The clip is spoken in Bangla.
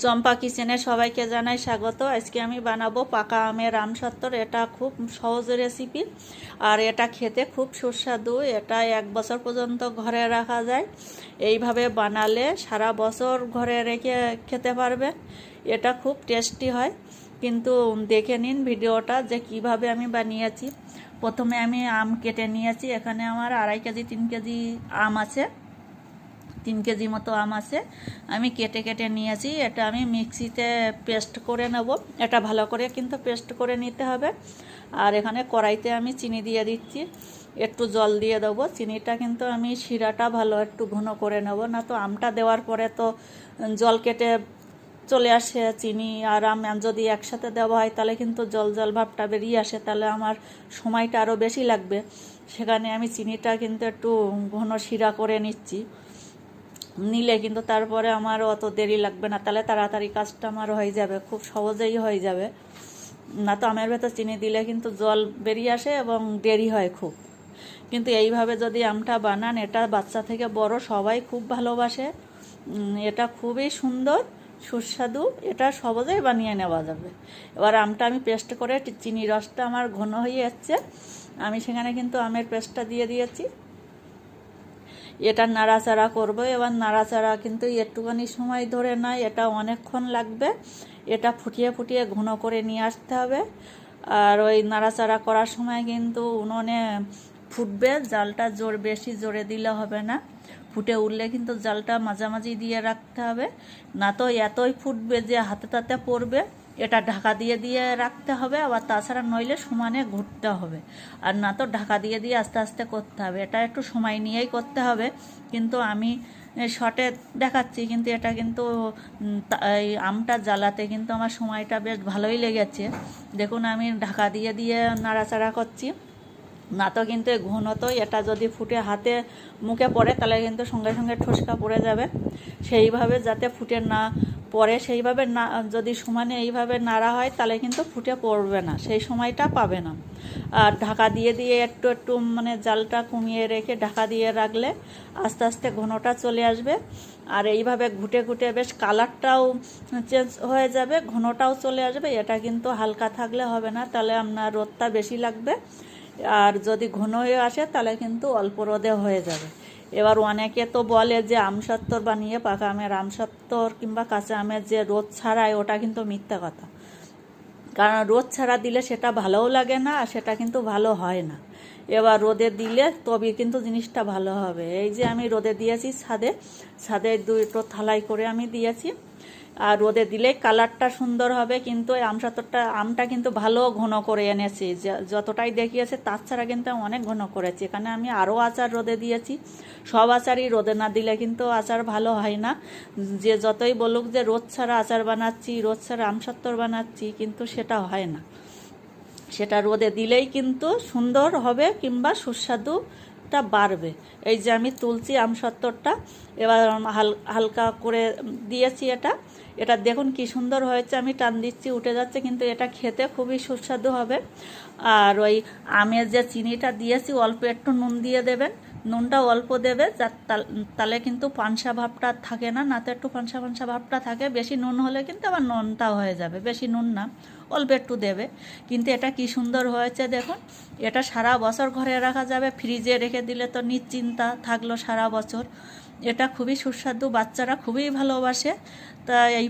চম্পা কিচেনে সবাইকে জানাই স্বাগত। আজকে আমি বানাবো পাকা আমের আমসত্ত্বর। এটা খুব সহজ রেসিপি আর এটা খেতে খুব সুস্বাদু। এটা 1 বছর পর্যন্ত ঘরে রাখা যায়। এইভাবে বানালে সারা বছর ঘরে রেখে খেতে পারবেন। এটা খুব টেস্টি হয়। কিন্তু দেখে নিন ভিডিওটা যে কিভাবে আমি বানিয়েছি। প্রথমে আমি আম কেটে নিয়েছি। এখানে আমার 2.5 কেজি 3 কেজি আম আছে। 3 কেজি মতো আম আছে, আমি কেটে কেটে নিয়েছি। এটা আমি মিক্সিতে পেস্ট করে নেব। এটা ভালো করে কিন্তু পেস্ট করে নিতে হবে। আর এখানে কড়াইতে আমি চিনি দিয়ে দিচ্ছি, একটু জল দিয়ে দেবো। চিনিটা কিন্তু আমি শিরাটা ভালো একটু ঘন করে নেব, না তো আমটা দেওয়ার পরে তো জল কেটে চলে আসে। চিনি আর আম যদি একসাথে দেওয়া হয় তাহলে কিন্তু জল জল ভাবটা বেরিয়ে আসে, তাহলে আমার সময়টা আরও বেশি লাগবে। সেখানে আমি চিনিটা কিন্তু একটু ঘন শিরা করে নিলে কিন্তু তারপরে আমার অত দেরি লাগবে না, তাহলে তাড়াতাড়ি কাজটা আমার হয়ে যাবে, খুব সহজেই হয়ে যাবে। না তো আমের ভেতর চিনি দিলে কিন্তু জল বেরিয়ে আসে এবং দেরি হয় খুব। কিন্তু এইভাবে যদি আমটা বানান, এটা বাচ্চা থেকে বড় সবাই খুব ভালোবাসে। এটা খুবই সুন্দর সুস্বাদু, এটা সহজেই বানিয়ে নেওয়া যাবে। এবার আমটা আমি পেস্ট করে, চিনি রসটা আমার ঘন হয়ে যাচ্ছে, আমি সেখানে কিন্তু আমের পেস্টটা দিয়ে দিয়েছি। এটা নাড়াচাড়া করব। এবার নাড়াচাড়া কিন্তু একটুখানি সময় ধরে নয়, এটা অনেকক্ষণ লাগবে। এটা ফুটিয়ে ফুটিয়ে ঘন করে নিয়ে আসতে হবে। আর ওই নাড়াচাড়া করার সময় কিন্তু উনুনে ফুটবে, জালটা বেশি জোরে দিলে হবে না। ফুটে উঠলে কিন্তু জালটা মাঝামাঝি দিয়ে রাখতে হবে, না তো এতই ফুটবে যে হাতে তাতে পড়বে। এটা ঢাকা দিয়ে দিয়ে রাখতে হবে, আবার তাছাড়া নইলে সমানে ঘুরতে হবে। আর না তো ঢাকা দিয়ে দিয়ে আস্তে আস্তে করতে হবে। এটা একটু সময় নিয়েই করতে হবে, কিন্তু আমি শর্টে দেখাচ্ছি। কিন্তু এটা কিন্তু এই আমটা জ্বালাতে কিন্তু আমার সময়টা বেশ ভালোই লেগেছে। দেখুন আমি ঢাকা দিয়ে দিয়ে নাড়াচাড়া করছি, না তো কিন্তু ঘন তো এটা যদি ফুটে হাতে মুখে পড়ে তাহলে কিন্তু সঙ্গে সঙ্গে ঠোসকা পড়ে যাবে। সেইভাবে যাতে ফুটে না পড়ে, সেইভাবে না, যদি সমানে এইভাবে নাড়া হয় তাহলে কিন্তু ফুটে পড়বে না, সেই সময়টা পাবে না। আর ঢাকা দিয়ে দিয়ে একটু একটু মানে জালটা কমিয়ে রেখে ঢাকা দিয়ে রাখলে আস্তে আস্তে ঘনটা চলে আসবে। আর এইভাবে ঘুটে ঘুটে বেশ কালারটাও চেঞ্জ হয়ে যাবে, ঘনটাও চলে আসবে। এটা কিন্তু হালকা থাকলে হবে না, তাহলে আপনার রোদটা বেশি লাগবে। আর যদি ঘন হয়ে আসে তাহলে কিন্তু অল্প রোদে হয়ে যাবে। এবার অনেকে তো বলে যে আমসত্ত্বর বানিয়ে, পাকা আমের আমসত্ত্বর কিংবা কাঁচা আমের যে রোদ ছাড়ায়, ওটা কিন্তু মিথ্যা কথা। কারণ রোদ ছাড়া দিলে সেটা ভালোও লাগে না, আর সেটা কিন্তু ভালো হয় না। এবার রোদে দিলে তবে কিন্তু জিনিসটা ভালো হবে। এই যে আমি রোদে দিয়েছি, ছাদে 2টো থালাই করে আমি দিয়েছি। আর রোদে দিলে কালারটা সুন্দর হবে। কিন্তু এই আমটা কিন্তু ভালো ঘন করে এনেছি, যতটাই দেখিয়েছে তার ছাড়া কিন্তু অনেক ঘন করেছি। এখানে আমি আরও আচার রোদে দিয়েছি। সব আচারই রোদে না দিলে কিন্তু আচার ভালো হয় না। যে যতই বলুক যে রোদ ছাড়া আচার বানাচ্ছি, রোদ ছাড়া আমসত্ত্বর বানাচ্ছি, কিন্তু সেটা হয় না। সেটা রোদে দিলেই কিন্তু সুন্দর হবে কিংবা সুস্বাদুটা বাড়বে। এই যে আমি তুলছি আমসত্ত্বরটা, এবার হালকা করে দিয়েছি। এটা দেখুন কি সুন্দর হয়েছে। আমি টান দিচ্ছি, উঠে যাচ্ছে, কিন্তু এটা খেতে খুবই সুস্বাদু হবে। আর ওই আমের যে চিনিটা দিয়েছি, অল্প একটু নুন দিয়ে দেবেন। নুনটা অল্প দেবে, তাহলে কিন্তু পানসা ভাবটা থাকে না, না তো একটু পানসা পানসা ভাবটা থাকে। বেশি নুন হলে কিন্তু আবার নুনটাও হয়ে যাবে, বেশি নুন না, অল্প একটু দেবে। কিন্তু এটা কি সুন্দর হয়েছে দেখুন। এটা সারা বছর ঘরে রাখা যাবে, ফ্রিজে রেখে দিলে তো নিশ্চিন্তা থাকলো সারা বছর। এটা খুবই সুস্বাদু, বাচ্চারা খুবই ভালোবাসে। তা এই